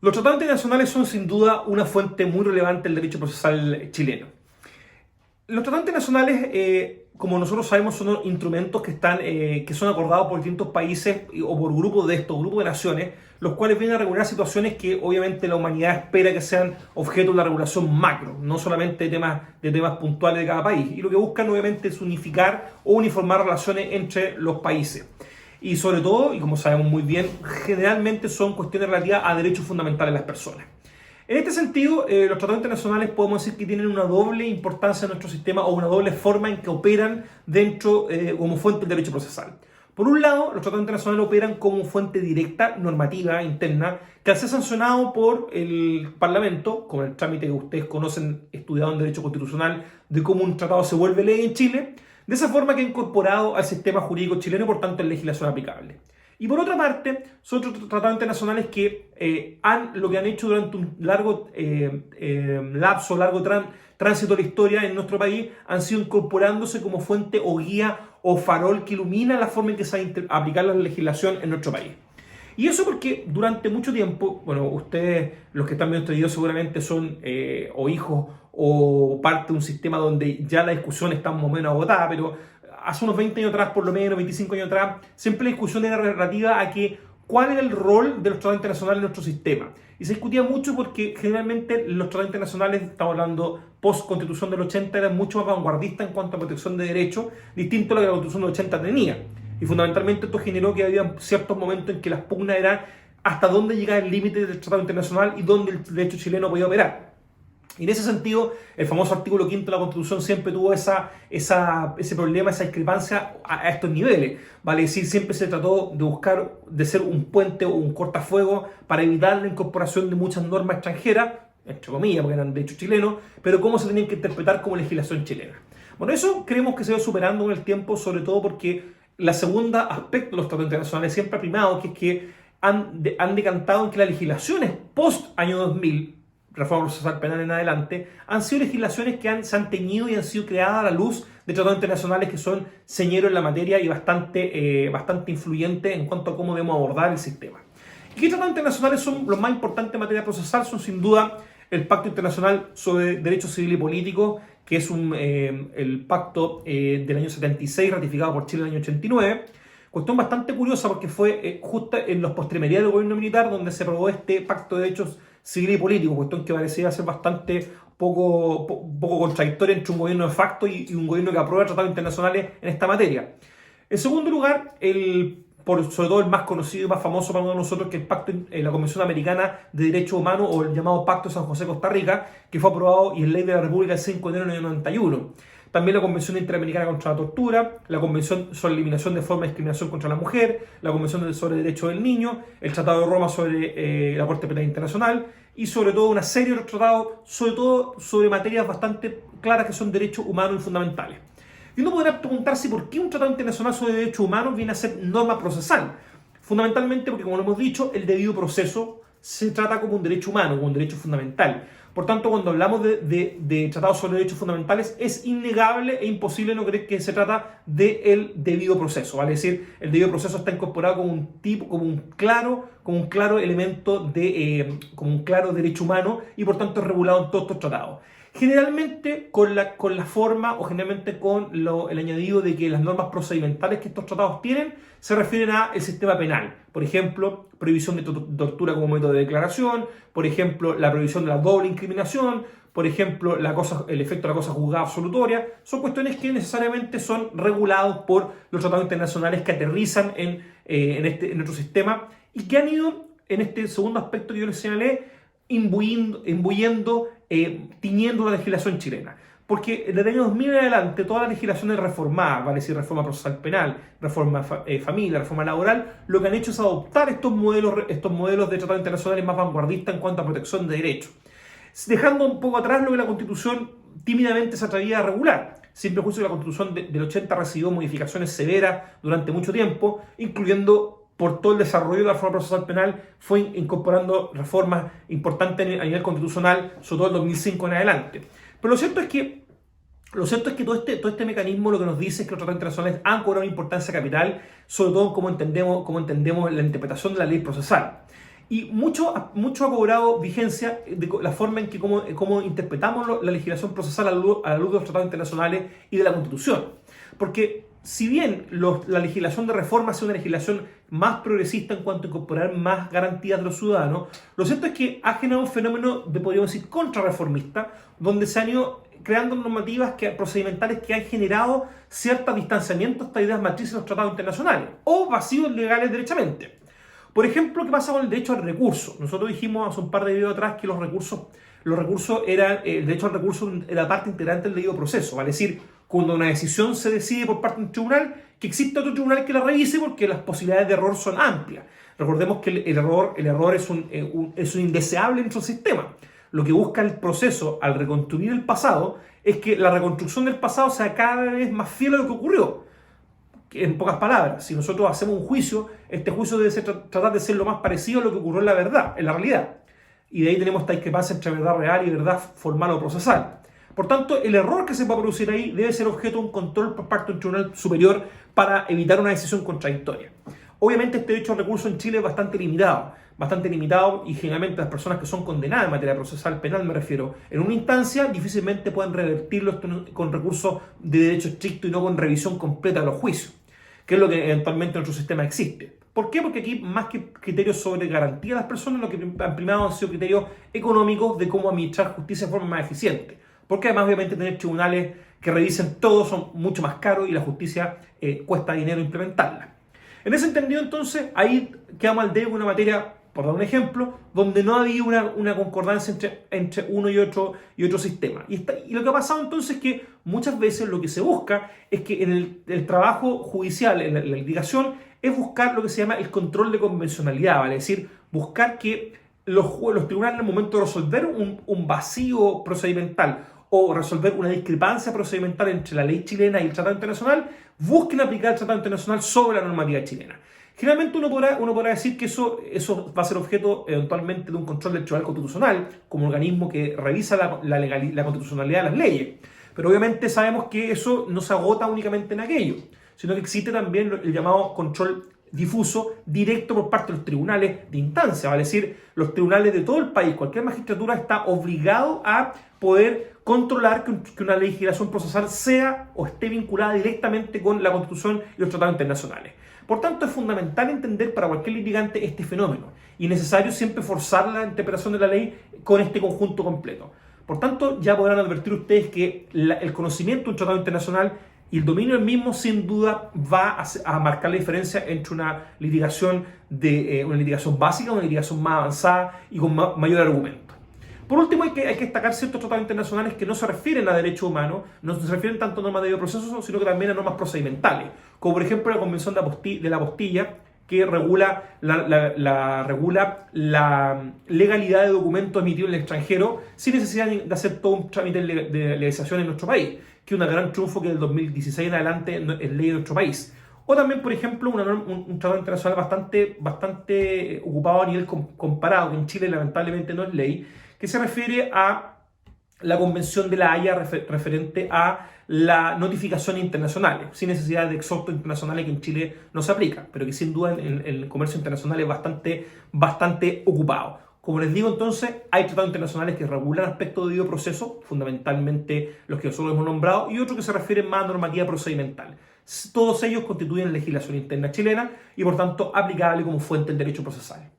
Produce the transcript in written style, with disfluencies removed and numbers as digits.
Los tratados internacionales son sin duda una fuente muy relevante del derecho procesal chileno. Los tratados internacionales, como nosotros sabemos, son instrumentos que son acordados por distintos países o por grupos de naciones, los cuales vienen a regular situaciones que obviamente la humanidad espera que sean objeto de una regulación macro, no solamente de temas puntuales de cada país. Y lo que buscan obviamente es unificar o uniformar relaciones entre los países. Y sobre todo, y como sabemos muy bien, generalmente son cuestiones relativas a derechos fundamentales de las personas. En este sentido, los tratados internacionales podemos decir que tienen una doble importancia en nuestro sistema o una doble forma en que operan dentro como fuente del derecho procesal. Por un lado, los tratados internacionales operan como fuente directa, normativa, interna, que al ser sancionado por el Parlamento, como el trámite que ustedes conocen, estudiado en Derecho Constitucional, de cómo un tratado se vuelve ley en Chile, de esa forma que ha incorporado al sistema jurídico chileno y por tanto en legislación aplicable. Y por otra parte, son otros tratados internacionales que lo que han hecho durante un largo tránsito de la historia en nuestro país, han sido incorporándose como fuente o guía o farol que ilumina la forma en que se va a aplicar la legislación en nuestro país. Y eso porque durante mucho tiempo, bueno, ustedes, los que están viendo este video seguramente son o hijos o parte de un sistema donde ya la discusión está más o menos agotada, pero hace unos 20 años atrás, por lo menos 25 años atrás, siempre la discusión era relativa a que cuál era el rol de los tratados internacionales en nuestro sistema. Y se discutía mucho porque generalmente los tratados internacionales, estamos hablando post-constitución del 80, eran mucho más vanguardistas en cuanto a protección de derechos, distinto a lo que la constitución del 80 tenía. Y fundamentalmente esto generó que había ciertos momentos en que las pugnas eran hasta dónde llegaba el límite del tratado internacional y dónde el derecho chileno podía operar. Y en ese sentido, el famoso artículo 5 de la Constitución siempre tuvo ese problema, esa discrepancia a estos niveles. Vale decir, siempre se trató de buscar de ser un puente o un cortafuego para evitar la incorporación de muchas normas extranjeras, entre comillas, porque eran derechos chilenos, pero cómo se tenían que interpretar como legislación chilena. Bueno, eso creemos que se va superando con el tiempo, sobre todo porque la segunda aspecto de los tratados internacionales siempre ha primado, que es que han decantado en que las legislaciones post-año 2000, reforma procesal penal en adelante, han sido legislaciones que se han teñido y han sido creadas a la luz de tratados internacionales que son señeros en la materia y bastante influyentes en cuanto a cómo debemos abordar el sistema. ¿Y qué tratados internacionales son los más importantes en materia procesal? Son sin duda el Pacto Internacional sobre Derechos Civiles y Políticos, que es el pacto del año 76, ratificado por Chile en el año 89. Cuestión bastante curiosa porque fue justo en los postrimerías del gobierno militar donde se aprobó este pacto de derechos civiles y políticos, cuestión que parecía ser bastante poco contradictoria entre un gobierno de facto y un gobierno que aprueba tratados internacionales en esta materia. En segundo lugar, sobre todo el más conocido y más famoso para nosotros, que es el pacto, la Convención Americana de Derechos Humanos, o el llamado Pacto de San José, Costa Rica, que fue aprobado y es ley de la República el 5 de enero de 1991. También la Convención Interamericana contra la Tortura, la Convención sobre la Eliminación de Formas de Discriminación contra la Mujer, la Convención sobre Derechos del Niño, el Tratado de Roma sobre la Corte Penal Internacional y sobre todo una serie de otros tratados, sobre todo sobre materias bastante claras que son derechos humanos y fundamentales. Y uno podrá preguntarse por qué un tratado internacional sobre derechos humanos viene a ser norma procesal. Fundamentalmente porque, como lo hemos dicho, el debido proceso se trata como un derecho humano, como un derecho fundamental. Por tanto, cuando hablamos de tratados sobre derechos fundamentales, es innegable e imposible no creer que se trata del debido proceso. Vale decir, el debido proceso está incorporado como un claro elemento como un claro derecho humano y por tanto es regulado en todos estos tratados. Generalmente con la forma o generalmente con el añadido de que las normas procedimentales que estos tratados tienen se refieren al sistema penal. Por ejemplo, prohibición de tortura como método de declaración, por ejemplo, la prohibición de la doble incriminación, por ejemplo, el efecto de la cosa juzgada absolutoria. Son cuestiones que necesariamente son regulados por los tratados internacionales que aterrizan en nuestro sistema y que han ido, en este segundo aspecto que yo les señalé, tiñendo la legislación chilena. Porque desde el año 2000 en adelante todas las legislaciones reformadas, vale decir, reforma procesal penal, reforma familia, reforma laboral, lo que han hecho es adoptar estos modelos de tratados internacionales más vanguardistas en cuanto a protección de derechos. Dejando un poco atrás lo que la Constitución tímidamente se atrevía a regular. Sin prejuicio que la Constitución del 80 recibió modificaciones severas durante mucho tiempo, incluyendo por todo el desarrollo de la reforma procesal penal, fue incorporando reformas importantes a nivel constitucional, sobre todo en 2005 en adelante. Pero lo cierto es que todo este mecanismo lo que nos dice es que los tratados internacionales han cobrado una importancia capital, sobre todo como entendemos la interpretación de la ley procesal. Y mucho ha cobrado vigencia de la forma en que cómo interpretamos la legislación procesal a la luz de los tratados internacionales y de la Constitución. Porque si bien la legislación de reforma es una legislación más progresista en cuanto a incorporar más garantías de los ciudadanos, lo cierto es que ha generado un fenómeno podríamos decir, contrarreformista, donde se han ido creando normativas procedimentales que han generado cierto distanciamiento a estas ideas matrices de los tratados internacionales, o vacíos legales derechamente. Por ejemplo, ¿qué pasa con el derecho al recurso? Nosotros dijimos hace un par de videos atrás que los recursos eran, el derecho al recurso era parte integrante del debido proceso, vale decir, cuando una decisión se decide por parte de un tribunal, que existe otro tribunal que la revise porque las posibilidades de error son amplias. Recordemos que el error es un indeseable en nuestro sistema. Lo que busca el proceso al reconstruir el pasado es que la reconstrucción del pasado sea cada vez más fiel a lo que ocurrió. En pocas palabras, si nosotros hacemos un juicio, este juicio debe tratar de ser lo más parecido a lo que ocurrió en la verdad, en la realidad. Y de ahí tenemos esta discrepancia entre verdad real y verdad formal o procesal. Por tanto, el error que se va a producir ahí debe ser objeto de un control por parte de un tribunal superior para evitar una decisión contradictoria. Obviamente este derecho al recurso en Chile es bastante limitado y generalmente las personas que son condenadas en materia procesal penal, me refiero, en una instancia difícilmente pueden revertirlo con recursos de derecho estricto y no con revisión completa de los juicios, que es lo que eventualmente en nuestro sistema existe. ¿Por qué? Porque aquí, más que criterios sobre garantía de las personas, lo que han primado han sido criterios económicos de cómo administrar justicia de forma más eficiente. Porque además, obviamente, tener tribunales que revisen todo son mucho más caros y la justicia cuesta dinero implementarla. En ese entendido, entonces, ahí quedamos al debe una materia, por dar un ejemplo, donde no había una concordancia entre uno y otro sistema. Y lo que ha pasado entonces es que muchas veces lo que se busca es que en el trabajo judicial, en la litigación, es buscar lo que se llama el control de convencionalidad, ¿vale? Es decir, buscar que los tribunales en el momento de resolver un vacío procedimental o resolver una discrepancia procedimental entre la ley chilena y el tratado internacional, busquen aplicar el tratado internacional sobre la normativa chilena. Generalmente uno podrá decir que eso va a ser objeto eventualmente de un control del Tribunal Constitucional como organismo que revisa la constitucionalidad de las leyes. Pero obviamente sabemos que eso no se agota únicamente en aquello, sino que existe también el llamado control difuso directo por parte de los tribunales de instancia, vale decir, los tribunales de todo el país, cualquier magistratura está obligado a poder controlar que una legislación procesal sea o esté vinculada directamente con la Constitución y los tratados internacionales. Por tanto, es fundamental entender para cualquier litigante este fenómeno y necesario siempre forzar la interpretación de la ley con este conjunto completo. Por tanto, ya podrán advertir ustedes que el conocimiento de un tratado internacional y el dominio del mismo, sin duda, va a marcar la diferencia entre una litigación básica, una litigación más avanzada y con mayor argumento. Por último, hay que destacar ciertos tratados internacionales que no se refieren a derechos humanos, no se refieren tanto a normas de debido proceso, sino que también a normas procedimentales, como por ejemplo la Convención de la Apostilla, que regula la legalidad de documentos emitidos en el extranjero sin necesidad de hacer todo un trámite de legalización en nuestro país, que es un gran triunfo que del 2016 en adelante es ley de nuestro país. O también, por ejemplo, un tratado internacional bastante ocupado a nivel comparado, que en Chile lamentablemente no es ley, que se refiere a la Convención de la Haya referente a las notificaciones internacionales, sin necesidad de exhortos internacionales que en Chile no se aplican, pero que sin duda en el comercio internacional es bastante ocupado. Como les digo, entonces, hay tratados internacionales que regulan aspectos de debido proceso, fundamentalmente los que nosotros hemos nombrado, y otros que se refieren más a normativa procedimental. Todos ellos constituyen legislación interna chilena y, por tanto, aplicable como fuente del derecho procesal.